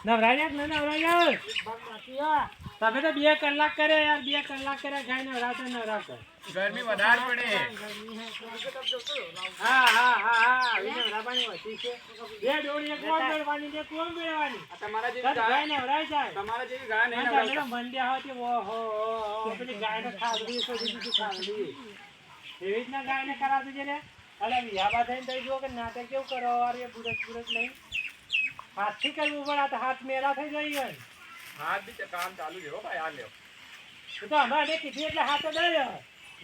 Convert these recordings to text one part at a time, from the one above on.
નવરાય ને નવરાય તમે તો 2 કલાક કરે યાર 2 કલાક કરે ગાય નવરાવતા ગરમી વધારે પડે હા નવરાવાની હોતી છે બે ડોળી એક કોમ મેળવાની છે કોમ મેળવાની તમારા જેવી ગાય નવરાય જાય તમારા જેવી ગાય નહીં તમે નવરાવતા મંડ્યા હોતી ઓહો પેલી ગાયને ખાવડી તો દીધી ખાવડી એવી રીતના ગાયને કરાવતી છે ને અલે વિયાબા થઈને તઈ જો કે નાટક કેવું કરો યાર બુરત લઈ હાથથી કરવું પડે આ તો હાથ મેલા થઈ જાય હાથ બી કામ ચાલુ છે હો ભાઈ આ લ્યો તો અમારે કીધું એટલે હાથ તો દઈ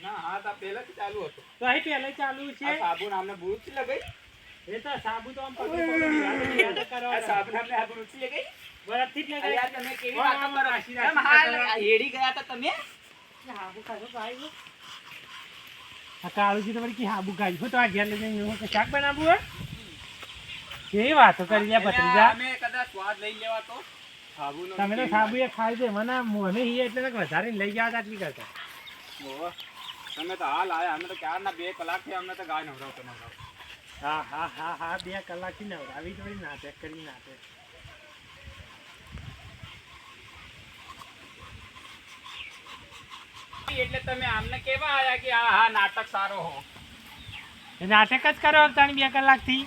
ના હાથ આ પહેલાથી ચાલુ હતો તો અહીં પહેલે ચાલુ છે આ સાબુન આમને બુરુચ લગાઈ એ તો સાબુ તો આમ પકડી કરો આ સાબુન આમને આ બુરુચ લગાઈ બરફથી જ લગાઈ યાર તમે કેવી વાતો કરો એમ હાલ હેડી ગયા હતા તમે હાબુ ખાધો ભાઈ આ કાળુજી તમારી કી હાબુ ખાઈ તો આ ઘેર લઈને હું કે શાક બનાવવું હે કેવી વાતો કરી લે ભત્રીજા અમે કદાચ સ્વાદ લઈ લેવા તો સાબુનો તમે તો સાબુ એ ખાઈ દે મને મોને હી એટલે વધારે લઈ ગયા હતા આટલી કરતા ઓહો તમે તો હાલ આયા અમે તો ક્યારના 2 કલાકથી અમને તો ગાય નવરાવતો હા 2 કલાકથી નવરાવી થોડી નાટક કરી નાટક એટલે તમે આમને કેવા આયા કે હા નાટક સારો હો એ નાટક જ કરો તાણી 2 કલાકથી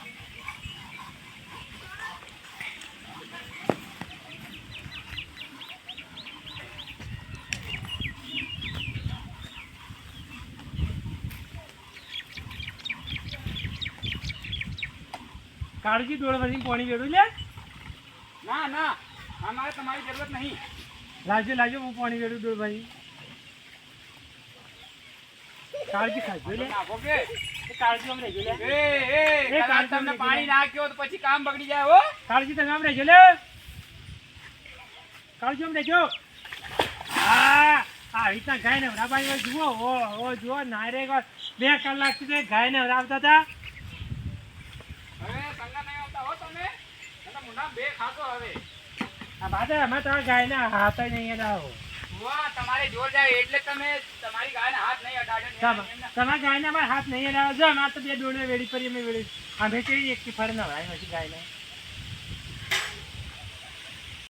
કાળજી ડોળ ભરીને પાણી વેડું લે ના ના અમારે તમારી જરૂરત નહીં લાવજો હું પાણી વેડું ડોળ ભરી કાળજી ખાજો લે નાખો કે કાળજી આમ રહેજો લે એ કદાચ તમને પાણી નાખ્યો તો પછી કામ બગડી જાય હો કાળજી તમે આમ રહેજો લે કાળજી આમ રહેજો આ રીતના ગાય ને વરાબાઈ જુઓ જુઓ ના રે 2 કલાકથી તો ગાય ને વરાવતા હતા હવે સંગા નહીં આવતા હો તમે મુંડા 2 ખાતો હવે આ બાદા અમે તો ગાય ને હાથ નહીં અડાવો વાહ તમારે જોર જાય એટલે તમે તમારી ગાયને હાથ નહીં અડાડે તમારા ગાય ને અમારે હાથ નહીં અડાવો જો અમારે તો 2 ડોળે વેડી પડી અમે વેડી અમે કેવી એકથી ફરે ના ભાઈ પછી ગાય ને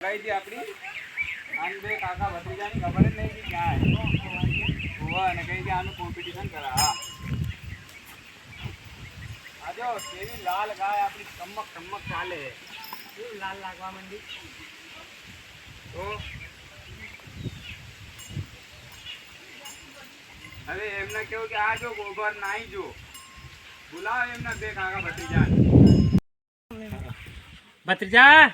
ગઈ હતી આપણી આમ બે કાકા ભત્રીજાની ખબર જ નહીં કે ક્યાં હોવા અને કઈ આનું કોમ્પિટિશન કરા હા આજો કેવી લાલ ગાય આપણી ચમક ચાલે કેવું લાલ લાગવા માંડી તો હવે એમને કેવું કે આ જો ગોબર નાઈ જો બોલાવો એમના 2 કાકા ભત્રીજા ભત્રીજા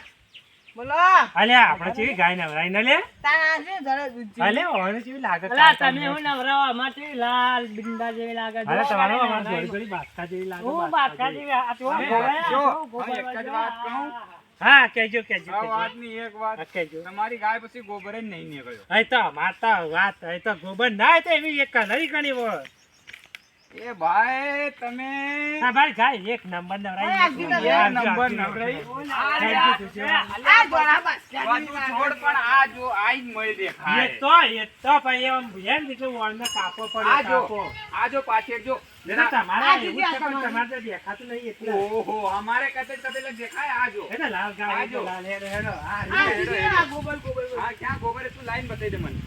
બોલો અલ્યા આપણે કેવી ગાય નવરાઈ ન લે તાને જરા દૂધ અલ્યા ઓને કેવી લાગે અલા તમે હું નવરાવા અમારથી લાલ બિંદા જેવી લાગે અરે તમારો અમાર થોડી બાસ્કા જેવી લાગે હું બાદકા જેવી આ તો એક જ વાત કહું હા કહેજો આ વાતની એક વાત કહેજો તમારી ગાય પછી ગોબર જ નહીં નીકળ્યો અહીં તો માતા વાત અહીં તો ગોબર ના તો એવી એક કલરી ગણી હોય એ ભાઈ તમે હા ભાઈ ગાય એક નંબર નવરાઈ એક નંબર નવરાઈ આ જોડા બસ બાજુ છોડ પણ આ જો આઈ મળી દેખાય એ તો ભાઈ એમ ભેન દીકરો વળને કાપો પડે આ જો કાપો આ જો પાછળ જો જરા તમારા એવું છે પણ તમારે તો દેખાતું નહીં એટલે ઓહો અમારે કતે દેખાય આ જો એટલે લાલ ગાય આ જો. લાલ હેડો આ હેડો, આ ગોબર આ ક્યાં ગોબર તું લાઈન બતાવી દે મને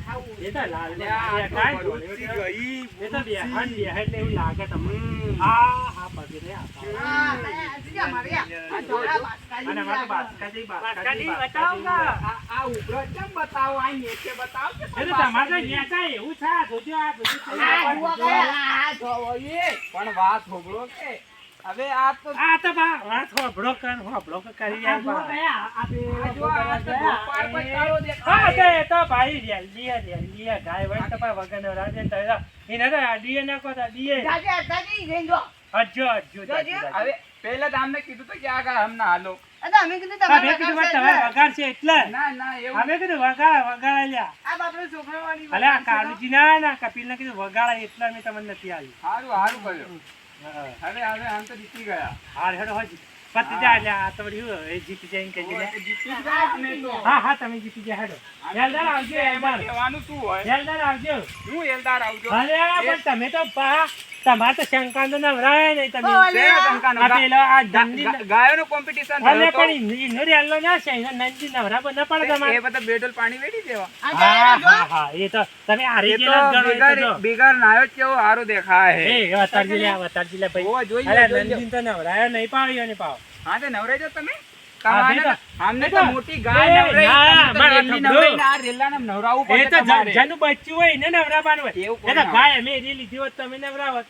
એ તો લાલ લે આ તો ગાય ભરૂચથી ગઈ એ તો બેહાન બેહાન એટલે એવું લાગે તમને હમ. હા પગે રે આ આ જીયા મારિયા આ જોડા બાસ્કા અને મારે તો બાસ્કા જેવી બાસ્કા જેવી બતાવો આ ઉભરો કેમ બતાવો આ નીચે બતાવો કે એ તો તમારે તો નેતા એવું છે આ જોજો આ બધું આ જુઓ આ જોવો એ પણ વાત હોબળો કે હવે આ તો આ તો બા વાત હોબળો કરી જાય જુઓ બા કયા આ બે આ જો આ તો ગોપાળ પર કાળો હા દેખાય એ તો ભાઈ રેલી ગાય હોય તો ભાઈ વગર રાજે તો એને તો ડીએ નાખો તો ડીએ જાજે જાજે રેંજો હજો હવે પહેલા તો અમને કીધું તો કે આ ગા હમણાં હાલો અદા અમે કીધું તમે કીધું તમારે વગાડ છે એટલે ના ના એવું અમે કીધું વગાડ લ્યા આ બાપરો છોકરો વાળી અલે આ કાળુજી ના કપિલ ને કીધું વગાડ એટલે અમે તમને નથી આવી સારું કર્યું હવે આમ તો જીતી ગયા હાર હેડો હજી પતી જાય એટલે આ તો વળી હું એ જીતી જાય એમ કહેજે લે. જીતી ગયા અમે તો હા તમે જીતી ગયા હેડો એલદાર આવજો એમાં એલદાર કહેવાનું શું હોય એલદાર આવજો હું એલદાર આવજો અરે પણ તમે તો પા તમારે તો શંકા તો નવરાય નહીં તમે શેનો શંકાનો? આ પેલો આ ધનની ગાયોનું competition અલે થયું તો પણ ઈનો રેલો ના છે ઈનો નંદી નવરા બના પડે એ તમારે બધા બેડોલ પાણી વેડી દેવા. હા એ તો તમે હારી એ તો ગયેલા જ ગણો એ તો જો. બિગાર નાયો જ કેવો હારું દેખાય હે. એ વતારજી લે ભાઈ ઓવા જોઈ લો, અરે જોઈ લો. નંદીન તો નવરાયો નહીં પાવ્યો ને પાવ હા તો નવરાઈ જાઓ તમે. હા, તમારે ભેગા. આમને તો ભેગા. મોટી ગાય એ, નવરાઈ, ના, તમને તો મારા જેટલી નબળો. નવરાઈને આ રેલાને નવરાવવું એ પડે તો તમારે. જેનું બચ્ચું હોય ને નવરાવાનું હોય એવું એ કોઈ તો ના ગાય અમે એની લીધી હોત તમે નવરાવત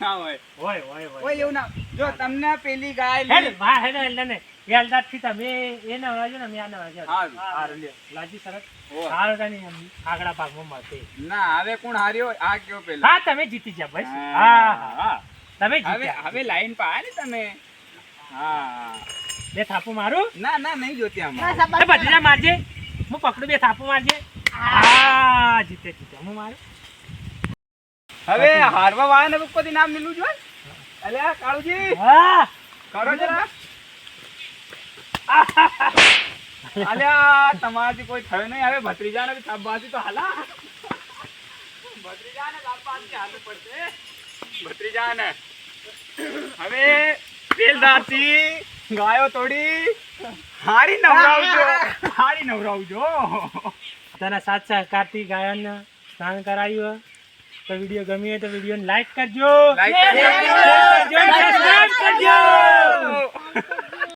ના હોય. હોય ઓય એવું ના. જો તમને પેલી ગાય હેડ લી- વાહ હેડ એટલે ને વેલદાર થી તમે એ નવરાજો ને અમે આ નવરાજો હારું. હારું લ્યો લાજી સરસ ઓય. હારું કાંઈ નહીં, આગળ ભાગમાં મળશે ના હવે કોણ હાર્યો? આ કયો પેલો? હા તમે જીતી જા ભાઈ હા. હા હા તમે હવે જીત્યા હવે લાઈન પર આયા ને તમે. હા બે થાપું મારું ના ના નહીં જોતી આમાં. એ ભત્રીજા મારજે હું પકડું બે થાપું મારજે હા જીતે હું મારું હવે હારવા વાળાને કોઈ નામ મિલું જોઈએ. અલ્યા કાળુજી હા કરો જરા. અલ્યા તમારાથી કોઈ થયો નહીં. હવે ભત્રીજાને બી શાબાશી તો હાલા. ભત્રીજાને શાબાશી હાલવું પડશે. ભત્રીજાને હવે બેલદારથી ગાયો તોડી હારી નવરાવજો. તારા સાથ સહકારથી ગાયોને સ્નાન કરાવ્યું તો વિડીયો ગમ્યો હોય તો વિડીયોને લાઈક કરજો લાઈક કરજો. શેર કરજો, સબસ્ક્રાઇબ કરજો.